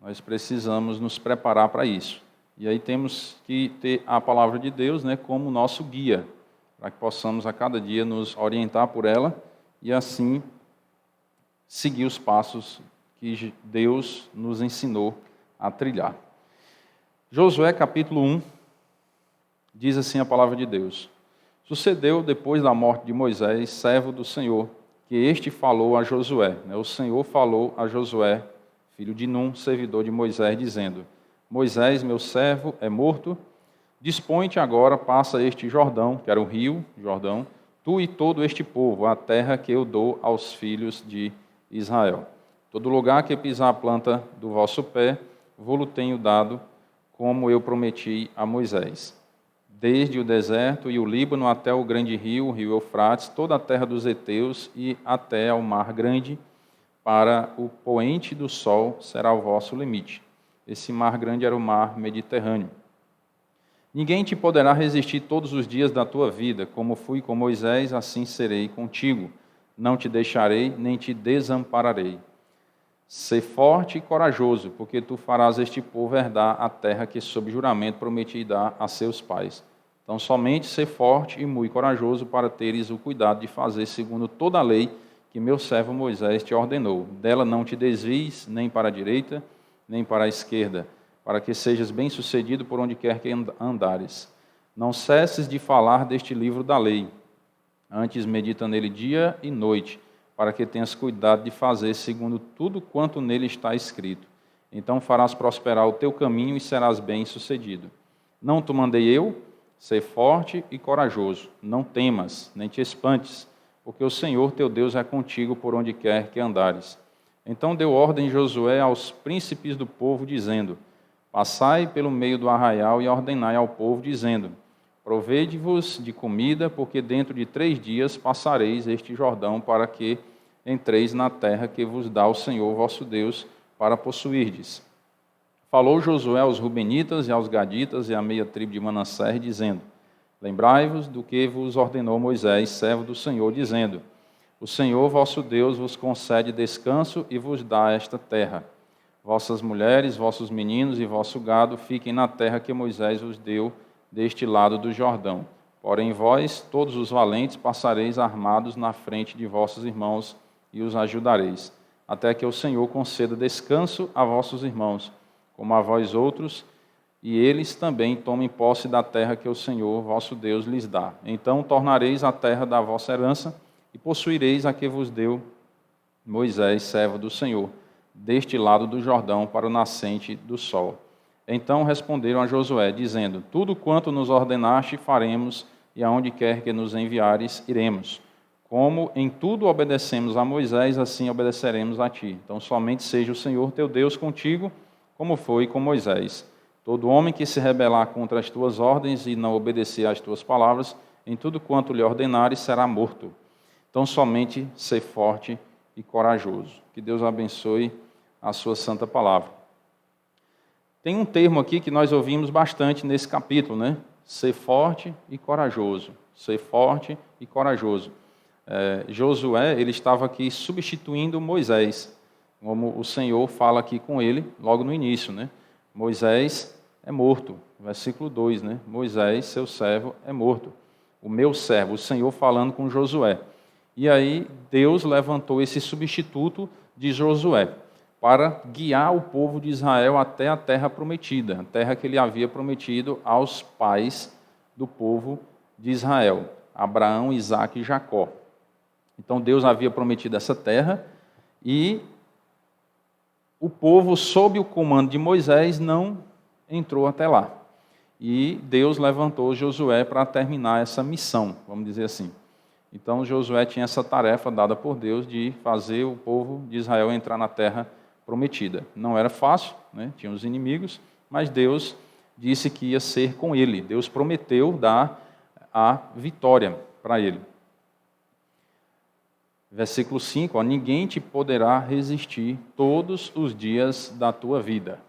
Nós precisamos nos preparar para isso. E aí temos que ter a palavra de Deus, né, como nosso guia, para que possamos a cada dia nos orientar por ela e assim seguir os passos que Deus nos ensinou a trilhar. Josué capítulo 1, diz assim a palavra de Deus: Sucedeu depois da morte de Moisés, servo do Senhor, que este falou a Josué. O Senhor falou a Josué, filho de Num, servidor de Moisés, dizendo: Moisés, meu servo, é morto. Dispõe-te agora, passa este Jordão, que era o rio Jordão, tu e todo este povo, a terra que eu dou aos filhos de Israel. Todo lugar que pisar a planta do vosso pé, vou-lo tenho dado, como eu prometi a Moisés. Desde o deserto e o Líbano até o grande rio, o rio Eufrates, toda a terra dos heteus e até ao mar grande, para o poente do sol será o vosso limite. Esse mar grande era o mar Mediterrâneo. Ninguém te poderá resistir todos os dias da tua vida, como fui com Moisés, assim serei contigo. Não te deixarei, nem te desampararei. Sê forte e corajoso, porque tu farás este povo herdar a terra que sob juramento prometi dar a seus pais. Então, somente ser forte e muito corajoso para teres o cuidado de fazer segundo toda a lei que meu servo Moisés te ordenou. Dela não te desvies, nem para a direita, nem para a esquerda, para que sejas bem-sucedido por onde quer que andares. Não cesses de falar deste livro da lei, antes medita nele dia e noite, para que tenhas cuidado de fazer segundo tudo quanto nele está escrito. Então farás prosperar o teu caminho e serás bem-sucedido. Não te mandei eu? Sê forte e corajoso, não temas, nem te espantes, porque o Senhor teu Deus é contigo por onde quer que andares. Então deu ordem Josué aos príncipes do povo, dizendo: Passai pelo meio do arraial e ordenai ao povo, dizendo: Provede-vos de comida, porque dentro de 3 dias passareis este Jordão, para que entreis na terra que vos dá o Senhor vosso Deus para possuirdes. Falou Josué aos Rubenitas e aos Gaditas e à meia tribo de Manassés, dizendo: Lembrai-vos do que vos ordenou Moisés, servo do Senhor, dizendo: O Senhor vosso Deus vos concede descanso e vos dá esta terra. Vossas mulheres, vossos meninos e vosso gado fiquem na terra que Moisés vos deu deste lado do Jordão. Porém vós, todos os valentes, passareis armados na frente de vossos irmãos e os ajudareis, até que o Senhor conceda descanso a vossos irmãos, como a vós outros, e eles também tomem posse da terra que o Senhor vosso Deus lhes dá. Então tornareis a terra da vossa herança e possuireis a que vos deu Moisés, servo do Senhor, deste lado do Jordão, para o nascente do sol. Então responderam a Josué, dizendo: Tudo quanto nos ordenaste faremos, e aonde quer que nos enviares, iremos. Como em tudo obedecemos a Moisés, assim obedeceremos a ti. Então somente seja o Senhor teu Deus contigo, como foi com Moisés. Todo homem que se rebelar contra as tuas ordens e não obedecer às tuas palavras, em tudo quanto lhe ordenares, será morto. Então somente ser forte e corajoso. Que Deus abençoe a sua santa palavra. Tem um termo aqui que nós ouvimos bastante nesse capítulo, né? Ser forte e corajoso. Ser forte e corajoso. Josué, ele estava aqui substituindo Moisés, como o Senhor fala aqui com ele logo no início, né? Moisés é morto, versículo 2, né? Moisés, seu servo, é morto. O meu servo, o Senhor falando com Josué. E aí Deus levantou esse substituto de Josué para guiar o povo de Israel até a terra prometida, a terra que ele havia prometido aos pais do povo de Israel, Abraão, Isaque e Jacó. Então Deus havia prometido essa terra e o povo, sob o comando de Moisés, não entrou até lá. E Deus levantou Josué para terminar essa missão, vamos dizer assim. Então Josué tinha essa tarefa dada por Deus de fazer o povo de Israel entrar na terra prometida. Não era fácil, né? Tinha os inimigos, mas Deus disse que ia ser com ele. Deus prometeu dar a vitória para ele. Versículo 5, ninguém te poderá resistir todos os dias da tua vida.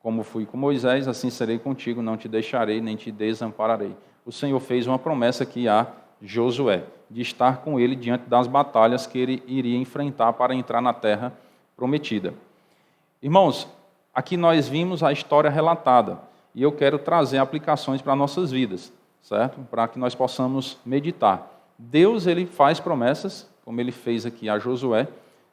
Como fui com Moisés, assim serei contigo, não te deixarei, nem te desampararei. O Senhor fez uma promessa aqui a Josué, de estar com ele diante das batalhas que ele iria enfrentar para entrar na terra prometida. Irmãos, aqui nós vimos a história relatada, e eu quero trazer aplicações para nossas vidas, certo? Para que nós possamos meditar. Deus, ele faz promessas, como ele fez aqui a Josué.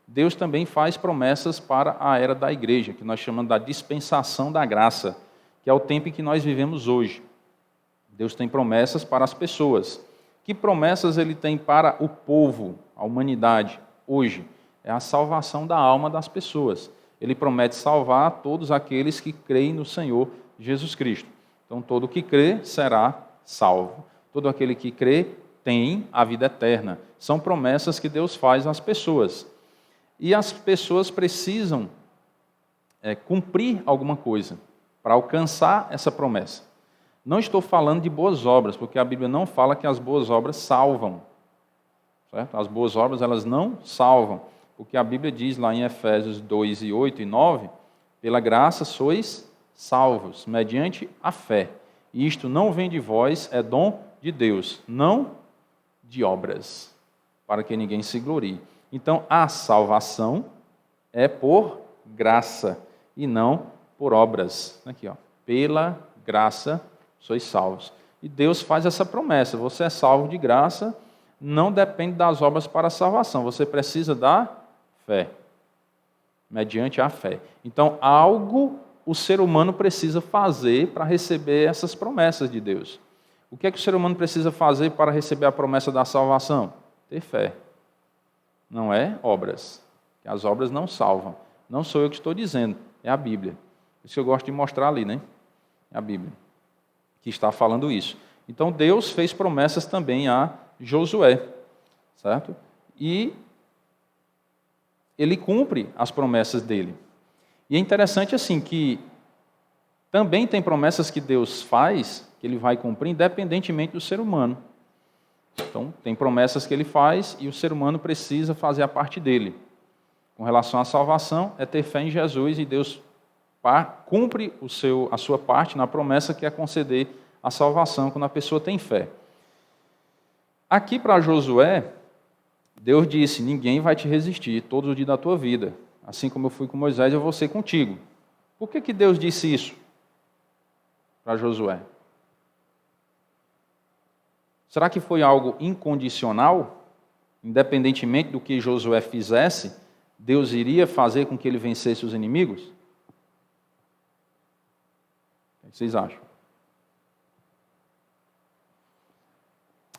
Deus também faz promessas para a era da igreja, que nós chamamos da dispensação da graça, que é o tempo em que nós vivemos hoje. Deus tem promessas para as pessoas. Que promessas ele tem para o povo, a humanidade, hoje? É a salvação da alma das pessoas. Ele promete salvar todos aqueles que creem no Senhor Jesus Cristo. Então, todo que crê será salvo. Todo aquele que crê tem a vida eterna. São promessas que Deus faz às pessoas. E as pessoas precisam cumprir alguma coisa para alcançar essa promessa. Não estou falando de boas obras, porque a Bíblia não fala que as boas obras salvam. Certo? As boas obras, elas não salvam. Porque a Bíblia diz lá em Efésios 2, 8 e 9, pela graça sois salvos, mediante a fé. E isto não vem de vós, é dom de Deus, não de obras, para que ninguém se glorie. Então, a salvação é por graça e não por obras. Aqui, ó, pela graça sois salvos. E Deus faz essa promessa, você é salvo de graça, não depende das obras para a salvação, você precisa da fé, mediante a fé. Então, algo o ser humano precisa fazer para receber essas promessas de Deus. O que é que o ser humano precisa fazer para receber a promessa da salvação? Ter fé. Não é obras. As obras não salvam. Não sou eu que estou dizendo, é a Bíblia. Isso eu gosto de mostrar ali, né? É a Bíblia que está falando isso. Então, Deus fez promessas também a Josué, certo? E ele cumpre as promessas dele. E é interessante assim que também tem promessas que Deus faz, que ele vai cumprir, independentemente do ser humano. Então, tem promessas que ele faz e o ser humano precisa fazer a parte dele. Com relação à salvação, é ter fé em Jesus e Deus cumpre a sua parte na promessa que é conceder a salvação quando a pessoa tem fé. Aqui para Josué, Deus disse, ninguém vai te resistir todos os dias da tua vida. Assim como eu fui com Moisés, eu vou ser contigo. Por que Deus disse isso para Josué? Será que foi algo incondicional? Independentemente do que Josué fizesse, Deus iria fazer com que ele vencesse os inimigos? O que vocês acham?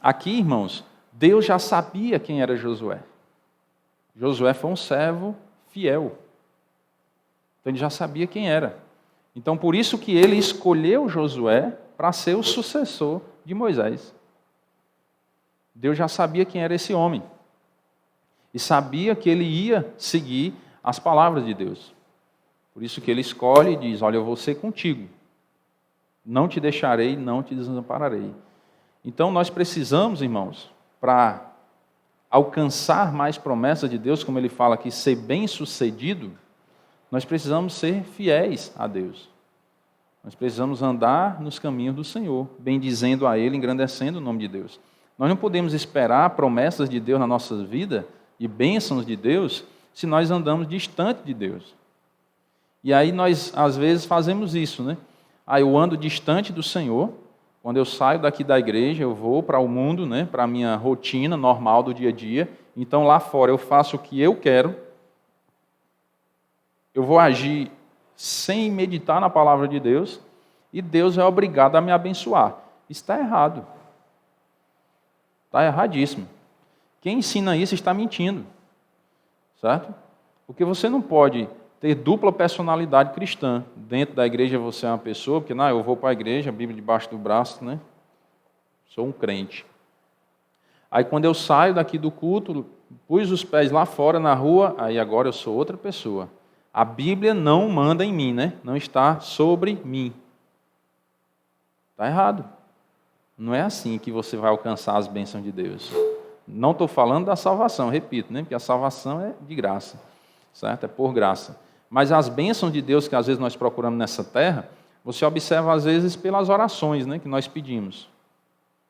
Aqui, irmãos, Deus já sabia quem era Josué. Josué foi um servo fiel. Então ele já sabia quem era. Então por isso que ele escolheu Josué para ser o sucessor de Moisés. Deus já sabia quem era esse homem. E sabia que ele ia seguir as palavras de Deus. Por isso que ele escolhe e diz, olha, eu vou ser contigo. Não te deixarei, não te desampararei. Então nós precisamos, irmãos, para alcançar mais promessas de Deus, como ele fala aqui, ser bem-sucedido, nós precisamos ser fiéis a Deus. Nós precisamos andar nos caminhos do Senhor, bendizendo a Ele, engrandecendo o nome de Deus. Nós não podemos esperar promessas de Deus na nossa vida e bênçãos de Deus se nós andamos distante de Deus. E aí nós, às vezes, fazemos isso, né? Eu ando distante do Senhor. Quando eu saio daqui da igreja, eu vou para o mundo, né? Para a minha rotina normal do dia a dia. Então, lá fora, eu faço o que eu quero. Eu vou agir sem meditar na palavra de Deus. E Deus é obrigado a me abençoar. Isso está errado. Está erradíssimo. Quem ensina isso está mentindo. Certo? Porque você não pode ter dupla personalidade cristã. Dentro da igreja você é uma pessoa, porque não, eu vou para a igreja, a Bíblia debaixo do braço, né? Sou um crente. Aí quando eu saio daqui do culto, pus os pés lá fora na rua, aí agora eu sou outra pessoa. A Bíblia não manda em mim, né? Não está sobre mim. Está errado. Não é assim que você vai alcançar as bênçãos de Deus. Não estou falando da salvação, repito, né? Porque a salvação é de graça, certo? É por graça. Mas as bênçãos de Deus que às vezes nós procuramos nessa terra, você observa às vezes pelas orações, né, que nós pedimos.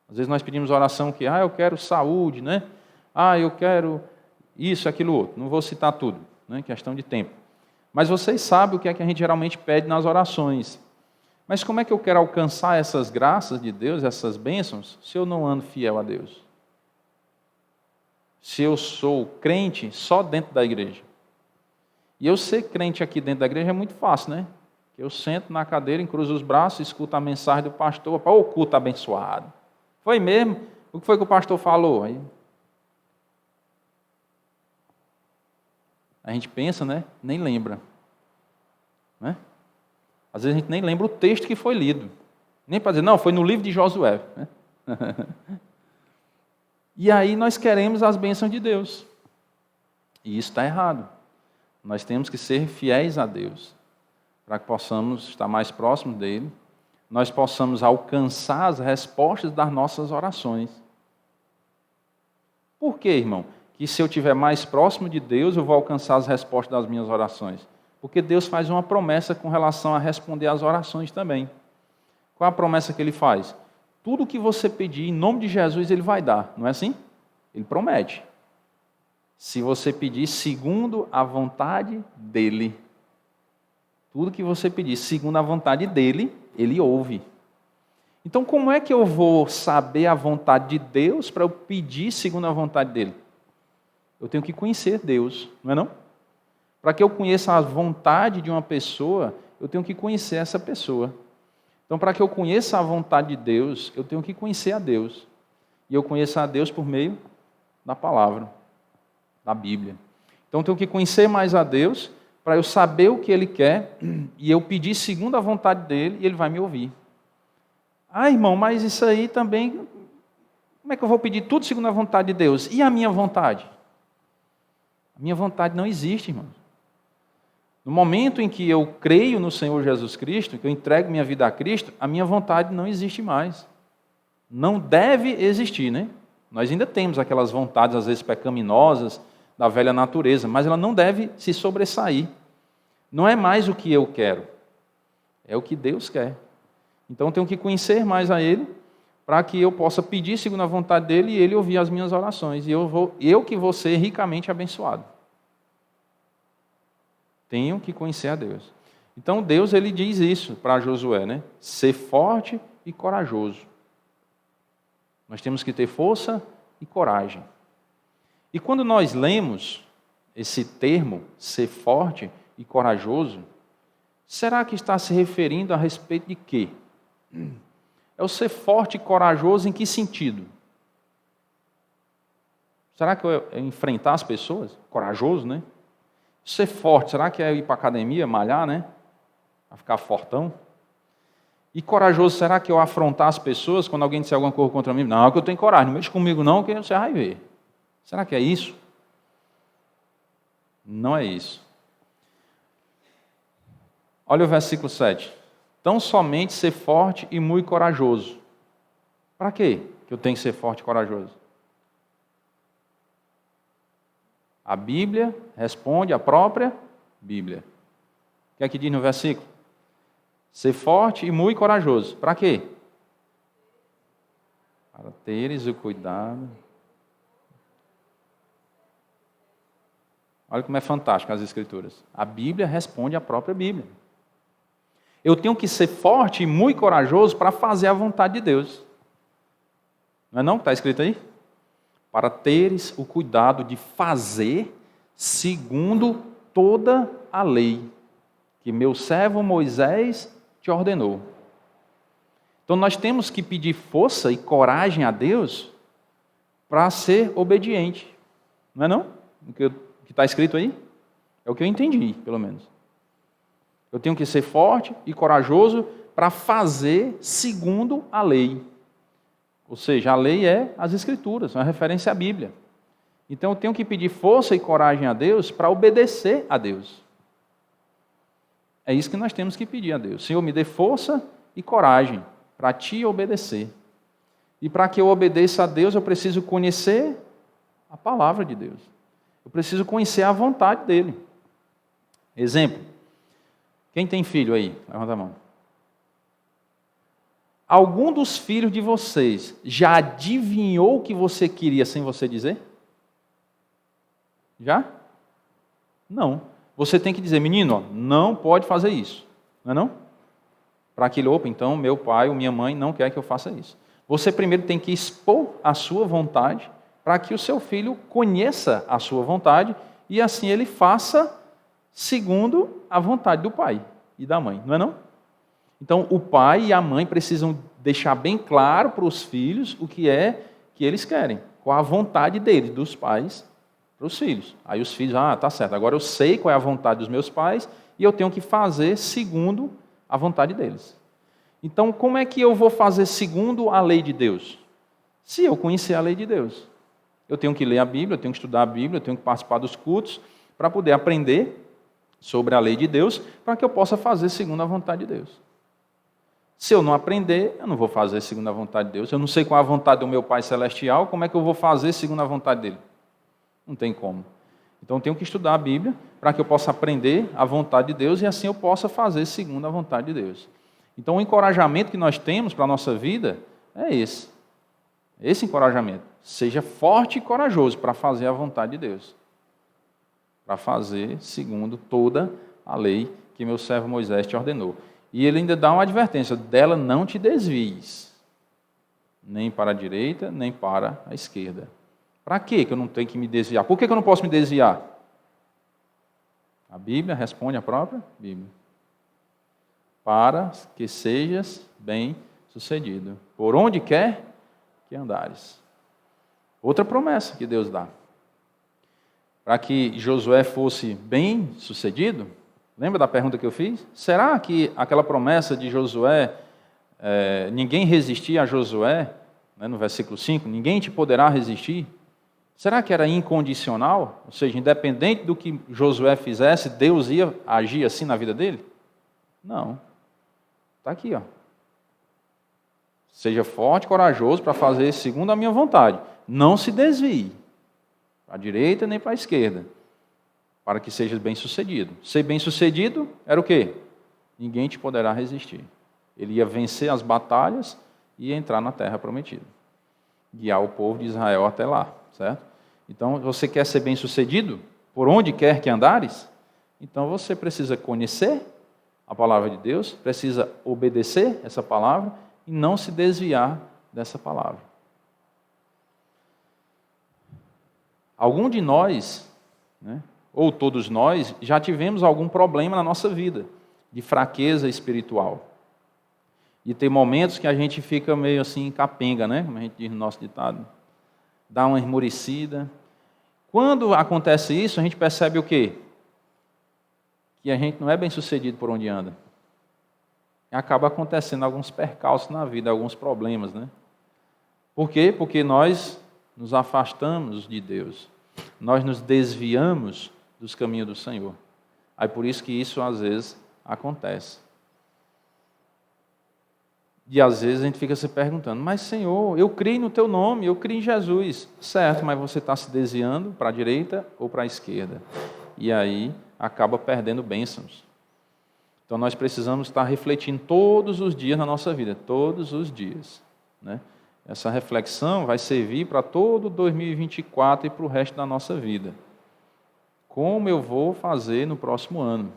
Às vezes nós pedimos oração que, eu quero saúde, né? Eu quero isso, aquilo, outro. Não vou citar tudo, né, questão de tempo. Mas vocês sabem o que é que a gente geralmente pede nas orações. Mas como é que eu quero alcançar essas graças de Deus, essas bênçãos, se eu não ando fiel a Deus? Se eu sou crente só dentro da igreja. E eu ser crente aqui dentro da igreja é muito fácil, né? Eu sento na cadeira, encruzo os braços, escuto a mensagem do pastor, o culto abençoado. Foi mesmo? O que foi que o pastor falou? Aí a gente pensa, né? Nem lembra. Né? Às vezes a gente nem lembra o texto que foi lido. Nem para dizer, não, foi no livro de Josué. Né? E aí nós queremos as bênçãos de Deus. E isso está errado. Nós temos que ser fiéis a Deus, para que possamos estar mais próximos dEle, nós possamos alcançar as respostas das nossas orações. Por quê, irmão? Que se eu estiver mais próximo de Deus, eu vou alcançar as respostas das minhas orações. Porque Deus faz uma promessa com relação a responder às orações também. Qual a promessa que Ele faz? Tudo que você pedir, em nome de Jesus, Ele vai dar. Não é assim? Ele promete. Se você pedir segundo a vontade dEle. Tudo que você pedir segundo a vontade dEle, Ele ouve. Então, como é que eu vou saber a vontade de Deus para eu pedir segundo a vontade dEle? Eu tenho que conhecer Deus, não é não? Para que eu conheça a vontade de uma pessoa, eu tenho que conhecer essa pessoa. Então, para que eu conheça a vontade de Deus, eu tenho que conhecer a Deus. E eu conheço a Deus por meio da palavra, da Bíblia. Então, eu tenho que conhecer mais a Deus, para eu saber o que Ele quer, e eu pedir segundo a vontade dEle, e Ele vai me ouvir. Ah, irmão, mas isso aí também, como é que eu vou pedir tudo segundo a vontade de Deus? E a minha vontade? A minha vontade não existe, irmão. No momento em que eu creio no Senhor Jesus Cristo, que eu entrego minha vida a Cristo, a minha vontade não existe mais. Não deve existir, né? Nós ainda temos aquelas vontades, às vezes, pecaminosas, da velha natureza, mas ela não deve se sobressair. Não é mais o que eu quero, é o que Deus quer. Então eu tenho que conhecer mais a Ele, para que eu possa pedir segundo a vontade dEle e Ele ouvir as minhas orações. E eu que vou ser ricamente abençoado. Tenho que conhecer a Deus. Então Deus, Ele diz isso para Josué, né? Ser forte e corajoso. Nós temos que ter força e coragem. E quando nós lemos esse termo, ser forte e corajoso, será que está se referindo a respeito de quê? É o ser forte e corajoso em que sentido? Será que é enfrentar as pessoas? Corajoso, né? Ser forte, será que é ir para a academia, malhar, né? Para ficar fortão? E corajoso, será que é eu afrontar as pessoas quando alguém disser alguma coisa contra mim? Não, que eu tenho coragem, não mexe comigo não, que você vai ver. Será que é isso? Não é isso. Olha o versículo 7. Tão somente ser forte e muito corajoso. Para quê que eu tenho que ser forte e corajoso? A Bíblia responde a própria Bíblia. O que é que diz no versículo? Ser forte e muito corajoso. Para quê? Para teres o cuidado. Olha como é fantástico as Escrituras. A Bíblia responde à própria Bíblia. Eu tenho que ser forte e muito corajoso para fazer a vontade de Deus. Não é não que está escrito aí? Para teres o cuidado de fazer segundo toda a lei que meu servo Moisés te ordenou. Então nós temos que pedir força e coragem a Deus para ser obediente. Não é não? O que está escrito aí? É o que eu entendi, pelo menos. Eu tenho que ser forte e corajoso para fazer segundo a lei. Ou seja, a lei é as Escrituras, é uma referência à Bíblia. Então eu tenho que pedir força e coragem a Deus para obedecer a Deus. É isso que nós temos que pedir a Deus. Senhor, me dê força e coragem para Te obedecer. E para que eu obedeça a Deus, eu preciso conhecer a palavra de Deus. Eu preciso conhecer a vontade dEle. Exemplo. Quem tem filho aí? Levanta a mão. Algum dos filhos de vocês já adivinhou o que você queria sem você dizer? Já? Não. você tem que dizer, menino, ó, não pode fazer isso. Não é não? Para aquele, opa, então meu pai ou minha mãe não quer que eu faça isso. Você primeiro tem que expor a sua vontade para que o seu filho conheça a sua vontade e assim ele faça segundo a vontade do pai e da mãe, não é não? Então o pai e a mãe precisam deixar bem claro para os filhos o que é que eles querem, qual a vontade deles, dos pais, para os filhos. Aí os filhos, tá certo, agora eu sei qual é a vontade dos meus pais e eu tenho que fazer segundo a vontade deles. Então, como é que eu vou fazer segundo a lei de Deus? Se eu conhecer a lei de Deus. Eu tenho que ler a Bíblia, eu tenho que estudar a Bíblia, eu tenho que participar dos cultos para poder aprender sobre a lei de Deus, para que eu possa fazer segundo a vontade de Deus. Se eu não aprender, eu não vou fazer segundo a vontade de Deus. Eu não sei qual é a vontade do meu Pai Celestial, como é que eu vou fazer segundo a vontade dele? Não tem como. Então, eu tenho que estudar a Bíblia para que eu possa aprender a vontade de Deus e assim eu possa fazer segundo a vontade de Deus. Então, o encorajamento que nós temos para a nossa vida é esse. Esse encorajamento. Seja forte e corajoso para fazer a vontade de Deus. Para fazer segundo toda a lei que meu servo Moisés te ordenou. E ele ainda dá uma advertência, dela não te desvies. Nem para a direita, nem para a esquerda. Para que eu não tenho que me desviar? Por que eu não posso me desviar? A Bíblia responde a própria Bíblia. Para que sejas bem-sucedido, por onde quer que andares. Outra promessa que Deus dá. Para que Josué fosse bem-sucedido, lembra da pergunta que eu fiz? Será que aquela promessa de Josué, ninguém resistir a Josué, né, no versículo 5, ninguém te poderá resistir? Será que era incondicional? Ou seja, independente do que Josué fizesse, Deus ia agir assim na vida dele? Não. Está aqui, ó. Seja forte e corajoso para fazer segundo a minha vontade. Não se desvie para a direita nem para a esquerda, para que sejas bem-sucedido. Ser bem-sucedido era o quê? Ninguém te poderá resistir. Ele ia vencer as batalhas e ia entrar na terra prometida. Guiar o povo de Israel até lá, certo? Então, você quer ser bem-sucedido? Por onde quer que andares? Então, você precisa conhecer a palavra de Deus, precisa obedecer essa palavra e não se desviar dessa palavra. Algum de nós, né, ou todos nós, já tivemos algum problema na nossa vida, de fraqueza espiritual. E tem momentos que a gente fica meio assim capenga, né, como a gente diz no nosso ditado, dá uma esmorecida. Quando acontece isso, a gente percebe o quê? Que a gente não é bem sucedido por onde anda. E acaba acontecendo alguns percalços na vida, alguns problemas, né? Por quê? Porque nós nos afastamos de Deus. Nós nos desviamos dos caminhos do Senhor. Aí por isso que isso às vezes acontece. E às vezes a gente fica se perguntando, mas Senhor, eu criei no Teu nome, eu criei em Jesus. Certo, mas você está se desviando para a direita ou para a esquerda. E aí acaba perdendo bênçãos. Então nós precisamos estar refletindo todos os dias na nossa vida, todos os dias, né? Essa reflexão vai servir para todo 2024 e para o resto da nossa vida. Como eu vou fazer no próximo ano?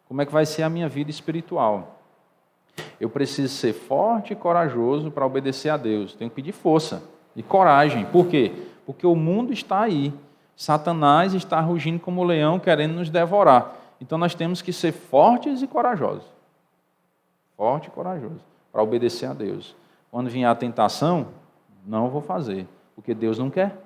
Como é que vai ser a minha vida espiritual? Eu preciso ser forte e corajoso para obedecer a Deus. Tenho que pedir força e coragem. Por quê? Porque o mundo está aí. Satanás está rugindo como um leão, querendo nos devorar. Então nós temos que ser fortes e corajosos. Forte e corajoso para obedecer a Deus. Quando vier a tentação, não vou fazer, porque Deus não quer.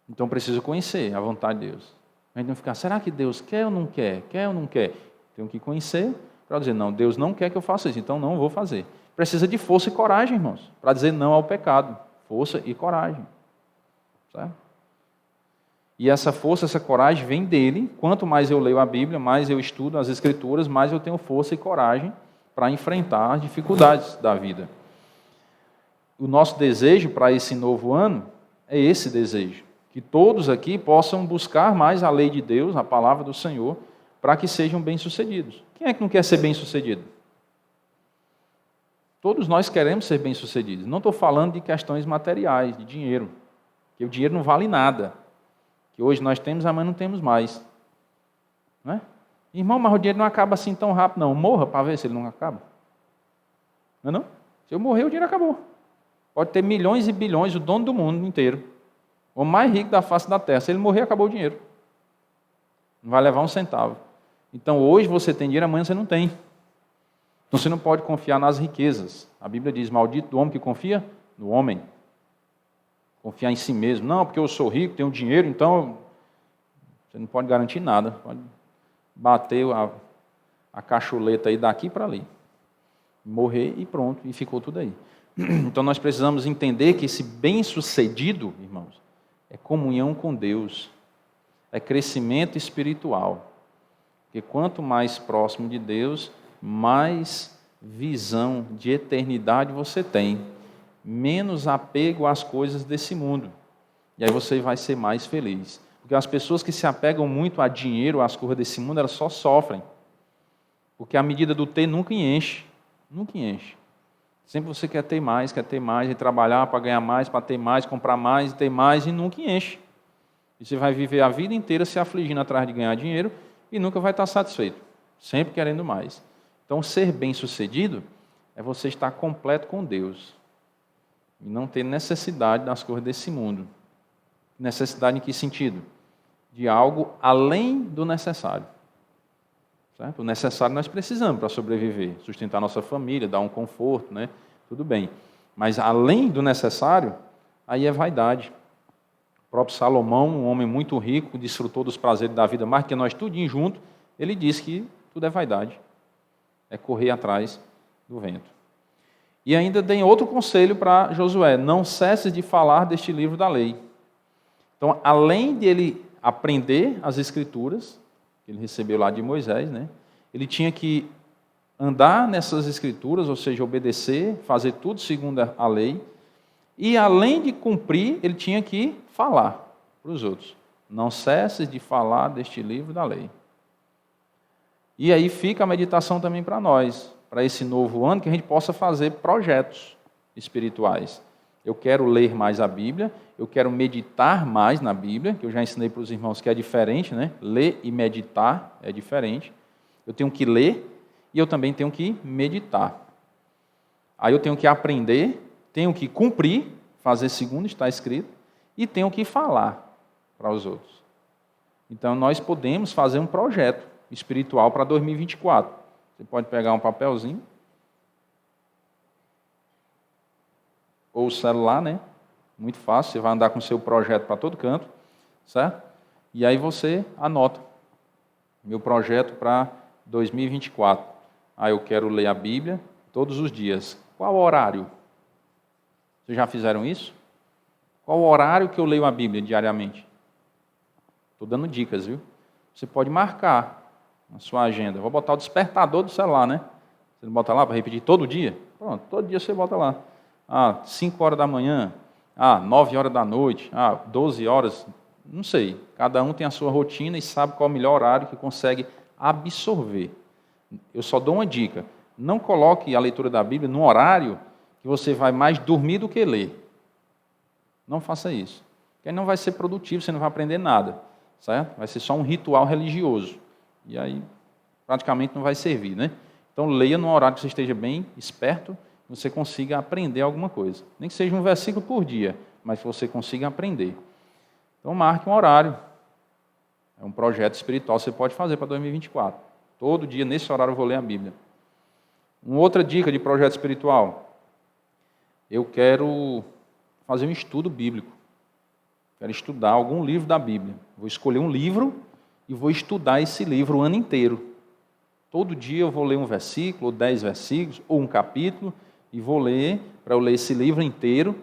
Então preciso conhecer a vontade de Deus. A gente não ficar, será que Deus quer ou não quer? Quer ou não quer? Tenho que conhecer para dizer, não, Deus não quer que eu faça isso, então não vou fazer. Precisa de força e coragem, irmãos, para dizer não ao pecado. Força e coragem. Certo? E essa força, essa coragem vem dele. Quanto mais eu leio a Bíblia, mais eu estudo as Escrituras, mais eu tenho força e coragem para enfrentar as dificuldades da vida. O nosso desejo para esse novo ano é esse desejo. Que todos aqui possam buscar mais a lei de Deus, a palavra do Senhor, para que sejam bem-sucedidos. Quem é que não quer ser bem-sucedido? Todos nós queremos ser bem-sucedidos. Não estou falando de questões materiais, de dinheiro. Porque o dinheiro não vale nada. Que hoje nós temos, amanhã não temos mais. Não é? Irmão, mas o dinheiro não acaba assim tão rápido, não. Morra para ver se ele não acaba. Não é não? Se eu morrer, o dinheiro acabou. Pode ter milhões e bilhões, o dono do mundo inteiro. O mais rico da face da terra. Se ele morrer, acabou o dinheiro. Não vai levar um centavo. Então, hoje você tem dinheiro, amanhã você não tem. Então, você não pode confiar nas riquezas. A Bíblia diz, maldito do homem que confia no homem. Confiar em si mesmo. Não, porque eu sou rico, tenho dinheiro, então você não pode garantir nada. Pode bater a cacholeta aí daqui para ali. Morrer e pronto, e ficou tudo aí. Então, nós precisamos entender que esse bem-sucedido, irmãos, é comunhão com Deus. É crescimento espiritual. Porque quanto mais próximo de Deus, mais visão de eternidade você tem, menos apego às coisas desse mundo. E aí você vai ser mais feliz. Porque as pessoas que se apegam muito a dinheiro, às coisas desse mundo, elas só sofrem. Porque a medida do ter nunca enche. Nunca enche. Sempre você quer ter mais, e trabalhar para ganhar mais, para ter mais, comprar mais, e ter mais, e nunca enche. E você vai viver a vida inteira se afligindo atrás de ganhar dinheiro e nunca vai estar satisfeito. Sempre querendo mais. Então, ser bem-sucedido é você estar completo com Deus. E não ter necessidade das coisas desse mundo. Necessidade em que sentido? De algo além do necessário. Certo? O necessário nós precisamos para sobreviver, sustentar nossa família, dar um conforto, né? Tudo bem. Mas além do necessário, aí é vaidade. O próprio Salomão, um homem muito rico, desfrutou dos prazeres da vida mais que nós tudinho junto, ele disse que tudo é vaidade. É correr atrás do vento. E ainda tem outro conselho para Josué: não cesse de falar deste livro da lei. Então, além de ele aprender as escrituras, que ele recebeu lá de Moisés, né, ele tinha que andar nessas escrituras, ou seja, obedecer, fazer tudo segundo a lei, e além de cumprir, ele tinha que falar para os outros. Não cesse de falar deste livro da lei. E aí fica a meditação também para nós, para esse novo ano, que a gente possa fazer projetos espirituais. Eu quero ler mais a Bíblia, eu quero meditar mais na Bíblia, que eu já ensinei para os irmãos que é diferente, né? Ler e meditar é diferente. Eu tenho que ler e eu também tenho que meditar. Aí eu tenho que aprender, tenho que cumprir, fazer segundo está escrito, e tenho que falar para os outros. Então nós podemos fazer um projeto espiritual para 2024. Você pode pegar um papelzinho, ou o celular, né? Muito fácil, você vai andar com o seu projeto para todo canto, certo? E aí você anota, meu projeto para 2024. Eu quero ler a Bíblia todos os dias. Qual horário? Vocês já fizeram isso? Qual o horário que eu leio a Bíblia diariamente? Estou dando dicas, viu? Você pode marcar na sua agenda. Vou botar o despertador do celular, né? Você bota lá para repetir todo dia? Pronto, todo dia você bota lá. 5 horas da manhã, 9 horas da noite, 12 horas, não sei. Cada um tem a sua rotina e sabe qual é o melhor horário que consegue absorver. Eu só dou uma dica. Não coloque a leitura da Bíblia num horário que você vai mais dormir do que ler. Não faça isso. Porque aí não vai ser produtivo, você não vai aprender nada. Certo? Vai ser só um ritual religioso. E aí, praticamente não vai servir, né? Então, leia num horário que você esteja bem esperto, que você consiga aprender alguma coisa. Nem que seja um versículo por dia, mas que você consiga aprender. Então, marque um horário. É um projeto espiritual que você pode fazer para 2024. Todo dia, nesse horário, eu vou ler a Bíblia. Uma outra dica de projeto espiritual. Eu quero fazer um estudo bíblico. Quero estudar algum livro da Bíblia. Vou escolher um livro e vou estudar esse livro o ano inteiro. Todo dia eu vou ler um versículo, ou 10 versículos, ou um capítulo, e vou ler, para eu ler esse livro inteiro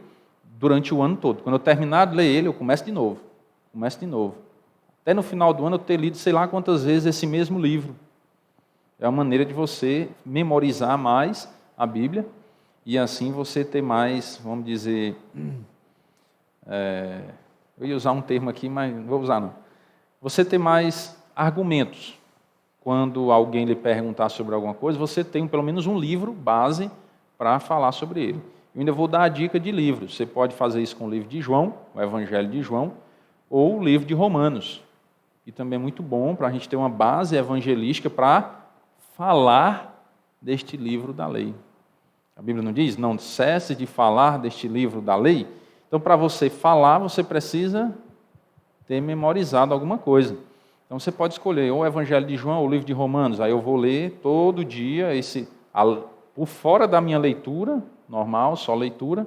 durante o ano todo. Quando eu terminar de ler ele, eu começo de novo. Até no final do ano eu ter lido sei lá quantas vezes esse mesmo livro. É uma maneira de você memorizar mais a Bíblia, e assim você ter mais, vamos dizer... eu ia usar um termo aqui, mas não vou usar não. Você ter mais argumentos. Quando alguém lhe perguntar sobre alguma coisa, você tem pelo menos um livro base para falar sobre ele. Eu ainda vou dar a dica de livros. Você pode fazer isso com o livro de João, o Evangelho de João, ou o livro de Romanos. e também é muito bom para a gente ter uma base evangelística para falar deste livro da lei. A Bíblia não diz, não cesse de falar deste livro da lei? Então, para você falar, você precisa ter memorizado alguma coisa. Então, você pode escolher ou o Evangelho de João ou o livro de Romanos. Aí eu vou ler todo dia, por fora da minha leitura, normal, só leitura,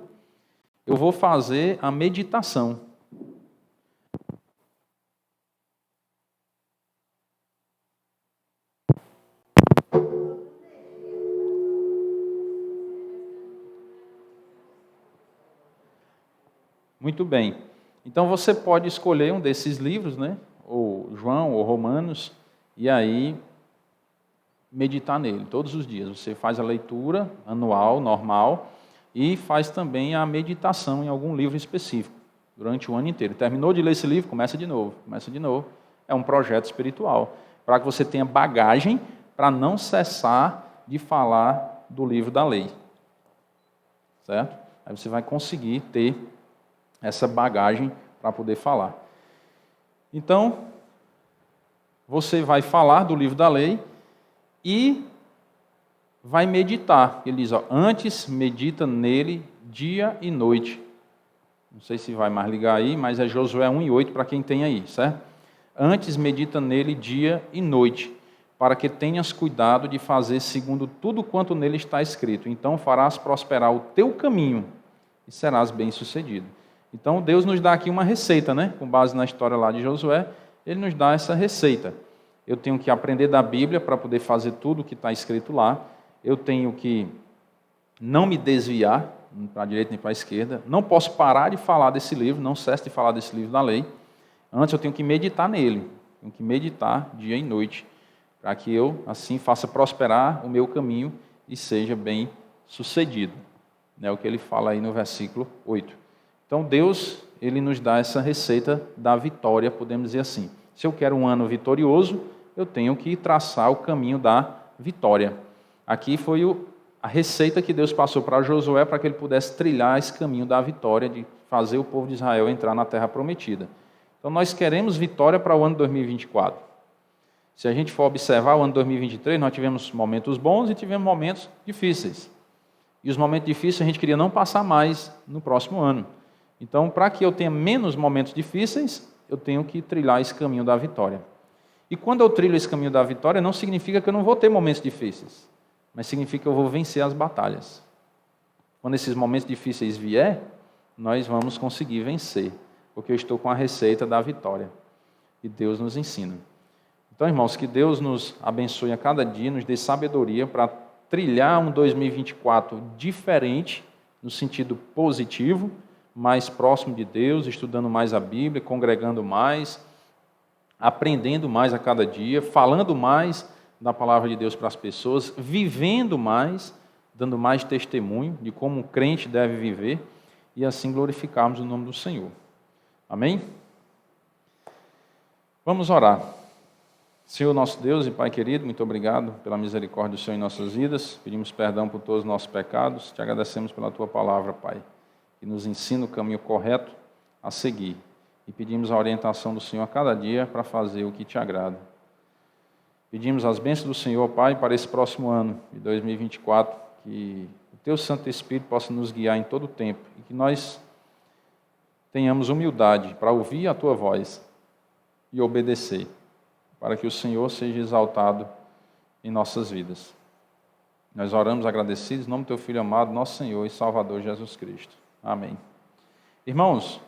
eu vou fazer a meditação. Muito bem. Então você pode escolher um desses livros, né? Ou João, ou Romanos, e aí meditar nele todos os dias. Você faz a leitura anual, normal, e faz também a meditação em algum livro específico, durante o ano inteiro. Terminou de ler esse livro, começa de novo, começa de novo. É um projeto espiritual, para que você tenha bagagem para não cessar de falar do livro da lei. Certo? Aí você vai conseguir ter essa bagagem para poder falar. Então, você vai falar do livro da lei e vai meditar. Ele diz, antes medita nele dia e noite. Não sei se vai mais ligar aí, mas é Josué 1:8 para quem tem aí, certo? Antes medita nele dia e noite, para que tenhas cuidado de fazer segundo tudo quanto nele está escrito. Então farás prosperar o teu caminho e serás bem-sucedido. Então Deus nos dá aqui uma receita, né? Com base na história lá de Josué, Ele nos dá essa receita. Eu tenho que aprender da Bíblia para poder fazer tudo o que está escrito lá. Eu tenho que não me desviar para a direita nem para a esquerda. Não posso parar de falar desse livro, não cesse de falar desse livro da lei. Antes eu tenho que meditar nele. Tenho que meditar dia e noite, para que eu, assim, faça prosperar o meu caminho e seja bem-sucedido. É o que ele fala aí no versículo 8. Então Deus, Ele nos dá essa receita da vitória, podemos dizer assim. Se eu quero um ano vitorioso, eu tenho que traçar o caminho da vitória. Aqui foi a receita que Deus passou para Josué para que ele pudesse trilhar esse caminho da vitória, de fazer o povo de Israel entrar na terra prometida. Então nós queremos vitória para o ano 2024. Se a gente for observar o ano 2023, nós tivemos momentos bons e tivemos momentos difíceis. E os momentos difíceis a gente queria não passar mais no próximo ano. Então, para que eu tenha menos momentos difíceis, eu tenho que trilhar esse caminho da vitória. E quando eu trilho esse caminho da vitória, não significa que eu não vou ter momentos difíceis, mas significa que eu vou vencer as batalhas. Quando esses momentos difíceis vier, nós vamos conseguir vencer, porque eu estou com a receita da vitória. E Deus nos ensina. Então, irmãos, que Deus nos abençoe a cada dia, nos dê sabedoria para trilhar um 2024 diferente, no sentido positivo, mais próximo de Deus, estudando mais a Bíblia, congregando mais, aprendendo mais a cada dia, falando mais da palavra de Deus para as pessoas, vivendo mais, dando mais testemunho de como um crente deve viver e assim glorificarmos o nome do Senhor. Amém? Vamos orar. Senhor nosso Deus e Pai querido, muito obrigado pela misericórdia do Senhor em nossas vidas. Pedimos perdão por todos os nossos pecados. Te agradecemos pela Tua palavra, Pai, que nos ensina o caminho correto a seguir. E pedimos a orientação do Senhor a cada dia para fazer o que Te agrada. Pedimos as bênçãos do Senhor, Pai, para esse próximo ano de 2024, que o Teu Santo Espírito possa nos guiar em todo o tempo e que nós tenhamos humildade para ouvir a Tua voz e obedecer, para que o Senhor seja exaltado em nossas vidas. Nós oramos agradecidos em nome do Teu Filho amado, nosso Senhor e Salvador Jesus Cristo. Amém. Irmãos,